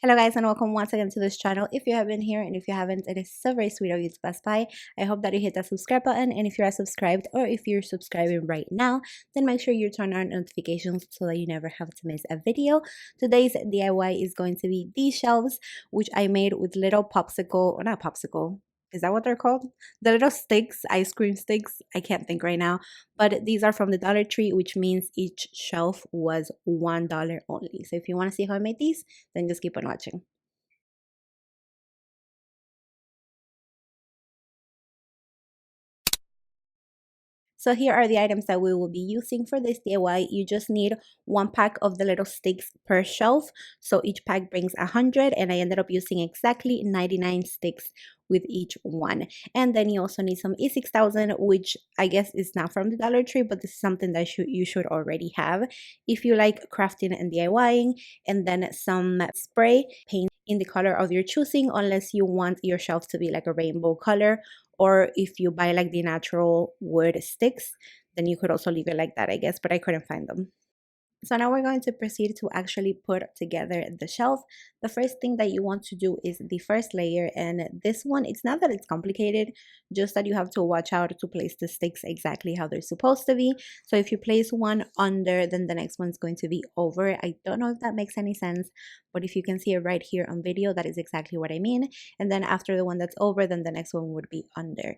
Hello guys, and welcome once again to this channel. If you have been here and if you haven't, it is so very sweet of you to pass by. I hope that you hit that subscribe button, and if you are subscribed or if you're subscribing right now, then make sure you turn on notifications so that you never have to miss a video. Today's DIY is going to be these shelves, which I made with little popsicle, or not popsicle, is that what they're called? The little sticks, ice cream sticks. I can't think right now, but these are from the Dollar Tree, which means each shelf was $1 only. So if you want to see how I made these, then just keep on watching. So here are the items that we will be using for this DIY. You just need 1 pack of the little sticks per shelf. So each pack brings 100, and I ended up using exactly 99 sticks with each one. And then you also need some E6000, which I guess is not from the Dollar Tree, but this is something that you should already have if you like crafting and DIYing. And then some spray paint in the color of your choosing, unless you want your shelf to be like a rainbow color, or if you buy like the natural wood sticks, then you could also leave it like that, I guess, but I couldn't find them. So now we're going to proceed to actually put together the shelf. The first thing that you want to do is the first layer, and this one, it's not that it's complicated, just that you have to watch out to place the sticks exactly how they're supposed to be. So if you place one under, then the next one's going to be over. I don't know if that makes any sense, but if you can see it right here on video, that is exactly what I mean. And then after the one that's over, then the next one would be under.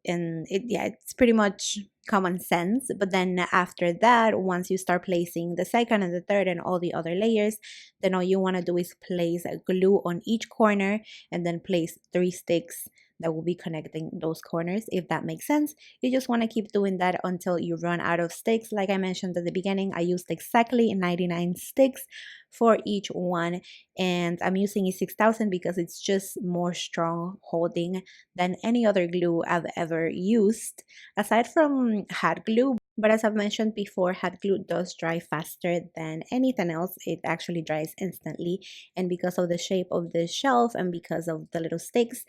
And it's pretty much common sense. But then after that, once you start placing the second and the third and all the other layers, then all you want to do is place glue on each corner, and then place 3 sticks that will be connecting those corners, if that makes sense. You just want to keep doing that until you run out of sticks. Like I mentioned at the beginning, I used exactly 99 sticks for each one, and I'm using E6000 because it's just more strong holding than any other glue I've ever used, aside from hot glue. But as I've mentioned before, hot glue does dry faster than anything else. It actually dries instantly, and because of the shape of the shelf and because of the little sticks,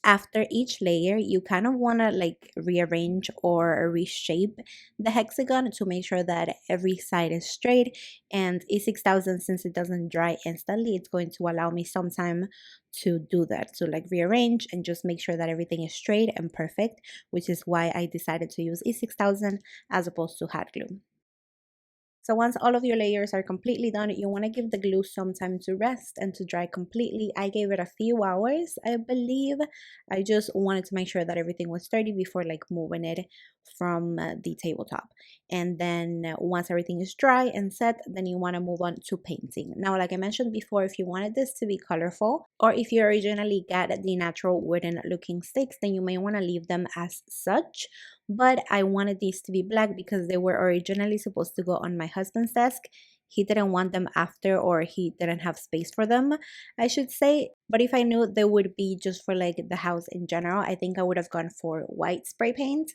after each layer you kind of want to like rearrange or reshape the hexagon to make sure that every side is straight. And E6000, since it doesn't dry instantly, it's going to allow me some time to do that, to like rearrange and just make sure that everything is straight and perfect, which is why I decided to use E6000 as opposed to hot glue. So once all of your layers are completely done, you want to give the glue some time to rest and to dry completely. I gave it a few hours, I believe. I just wanted to make sure that everything was sturdy before like moving it from the tabletop. And then once everything is dry and set, then you want to move on to painting. Now, like I mentioned before, if you wanted this to be colorful, or if you originally got the natural wooden looking sticks, then you may want to leave them as such. But I wanted these to be black because they were originally supposed to go on my husband's desk. He didn't want them after, or he didn't have space for them, I should say. But if I knew they would be just for like the house in general, I think I would have gone for white spray paint.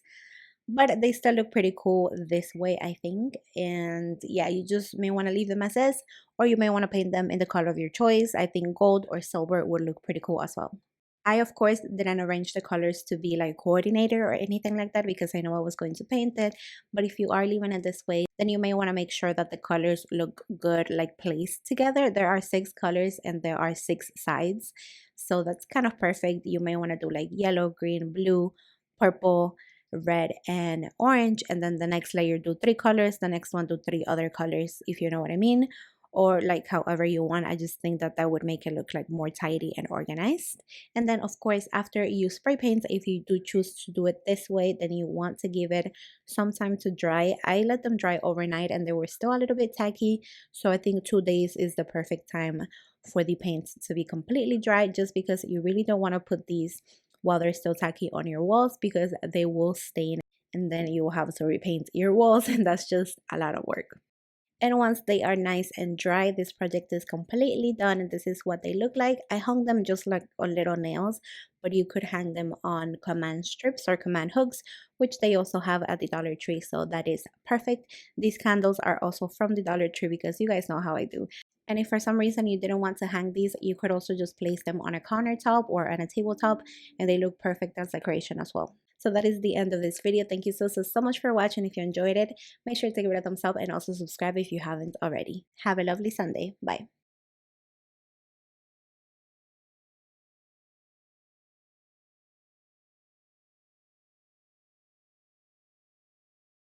But they still look pretty cool this way, I think. And yeah, you just may want to leave them as is, or you may want to paint them in the color of your choice. I think gold or silver would look pretty cool as well. I, of course, didn't arrange the colors to be like coordinated or anything like that because I know I was going to paint it. But if you are leaving it this way, then you may want to make sure that the colors look good, like placed together. There are 6 colors and there are 6 sides. So that's kind of perfect. You may want to do like yellow, green, blue, purple, red, and orange. And then the next layer do 3 colors. The next one do 3 other colors, if you know what I mean, or like however you want. I just think that that would make it look like more tidy and organized. And then of course, after you spray paint, if you do choose to do it this way, then you want to give it some time to dry. I let them dry overnight and they were still a little bit tacky, so I think 2 days is the perfect time for the paint to be completely dry, just because you really don't want to put these while they're still tacky on your walls, because they will stain and then you will have to repaint your walls and that's just a lot of work. And once they are nice and dry, this project is completely done, and this is what they look like. I hung them just like on little nails, but you could hang them on command strips or command hooks, which they also have at the Dollar Tree, so that is perfect. These candles are also from the Dollar Tree because you guys know how I do. And if for some reason you didn't want to hang these, you could also just place them on a countertop or on a tabletop, and they look perfect as decoration as well. So that is the end of this video. Thank you so much for watching. If you enjoyed it, make sure to give it a thumbs up and also subscribe if you haven't already. Have a lovely Sunday. Bye.